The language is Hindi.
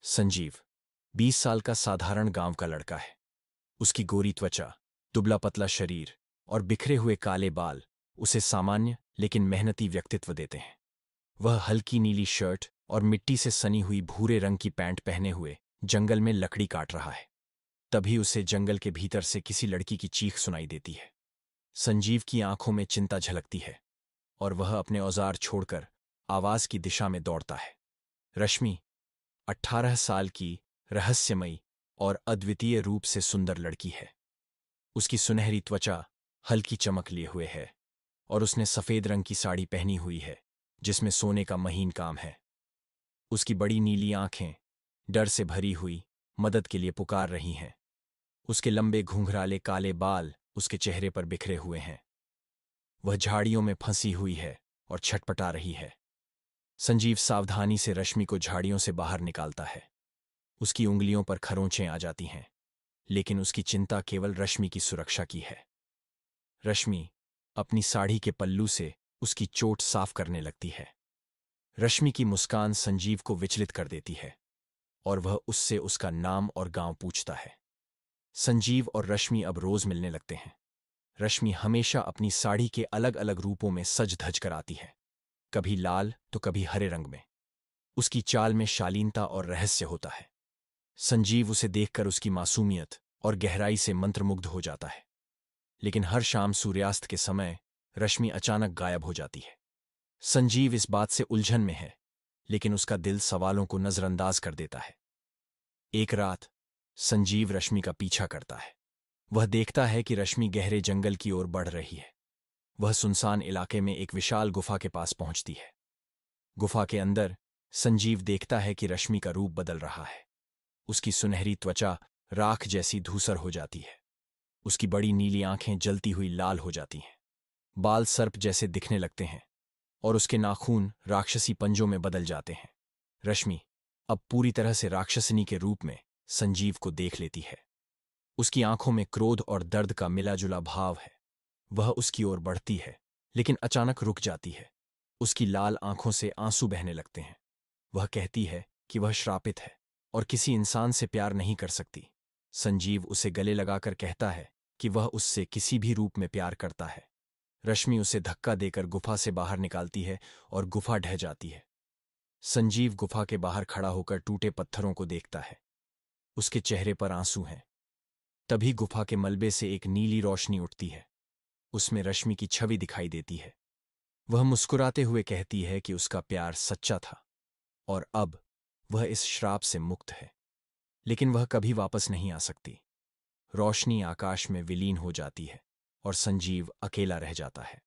संजीव 20 साल का साधारण गांव का लड़का है। उसकी गोरी त्वचा, दुबला पतला शरीर और बिखरे हुए काले बाल उसे सामान्य लेकिन मेहनती व्यक्तित्व देते हैं। वह हल्की नीली शर्ट और मिट्टी से सनी हुई भूरे रंग की पैंट पहने हुए जंगल में लकड़ी काट रहा है। तभी उसे जंगल के भीतर से किसी लड़की की चीख सुनाई देती है। संजीव की आंखों में चिंता झलकती है और वह अपने औजार छोड़कर आवाज की दिशा में दौड़ता है। रश्मि 18 साल की, रहस्यमयी और अद्वितीय रूप से सुंदर लड़की है। उसकी सुनहरी त्वचा हल्की चमक लिए हुए है और उसने सफेद रंग की साड़ी पहनी हुई है जिसमें सोने का महीन काम है। उसकी बड़ी नीली आंखें डर से भरी हुई मदद के लिए पुकार रही हैं। उसके लंबे घुंघराले काले बाल उसके चेहरे पर बिखरे हुए हैं। वह झाड़ियों में फंसी हुई है और छटपटा रही है। संजीव सावधानी से रश्मि को झाड़ियों से बाहर निकालता है। उसकी उंगलियों पर खरोंचें आ जाती हैं, लेकिन उसकी चिंता केवल रश्मि की सुरक्षा की है। रश्मि अपनी साड़ी के पल्लू से उसकी चोट साफ करने लगती है। रश्मि की मुस्कान संजीव को विचलित कर देती है और वह उससे उसका नाम और गांव पूछता है। संजीव और रश्मि अब रोज मिलने लगते हैं। रश्मि हमेशा अपनी साड़ी के अलग अलग रूपों में सज धज कर आती है, कभी लाल तो कभी हरे रंग में। उसकी चाल में शालीनता और रहस्य होता है। संजीव उसे देखकर उसकी मासूमियत और गहराई से मंत्रमुग्ध हो जाता है। लेकिन हर शाम सूर्यास्त के समय रश्मि अचानक गायब हो जाती है। संजीव इस बात से उलझन में है, लेकिन उसका दिल सवालों को नजरअंदाज कर देता है। एक रात संजीव रश्मि का पीछा करता है। वह देखता है कि रश्मि गहरे जंगल की ओर बढ़ रही है। वह सुनसान इलाके में एक विशाल गुफा के पास पहुंचती है। गुफा के अंदर संजीव देखता है कि रश्मि का रूप बदल रहा है। उसकी सुनहरी त्वचा राख जैसी धूसर हो जाती है। उसकी बड़ी नीली आंखें जलती हुई लाल हो जाती हैं। बाल सर्प जैसे दिखने लगते हैं और उसके नाखून राक्षसी पंजों में बदल जाते हैं। रश्मि अब पूरी तरह से राक्षसनी के रूप में संजीव को देख लेती है। उसकी आंखों में क्रोध और दर्द का मिला-जुला भाव है। वह उसकी ओर बढ़ती है, लेकिन अचानक रुक जाती है। उसकी लाल आंखों से आंसू बहने लगते हैं। वह कहती है कि वह श्रापित है और किसी इंसान से प्यार नहीं कर सकती। संजीव उसे गले लगाकर कहता है कि वह उससे किसी भी रूप में प्यार करता है। रश्मि उसे धक्का देकर गुफा से बाहर निकालती है और गुफा ढह जाती है। संजीव गुफा के बाहर खड़ा होकर टूटे पत्थरों को देखता है। उसके चेहरे पर आंसू हैं। तभी गुफा के मलबे से एक नीली रोशनी उठती है। उसमें रश्मि की छवि दिखाई देती है। वह मुस्कुराते हुए कहती है कि उसका प्यार सच्चा था और अब वह इस श्राप से मुक्त है। लेकिन वह कभी वापस नहीं आ सकती। रोशनी आकाश में विलीन हो जाती है और संजीव अकेला रह जाता है।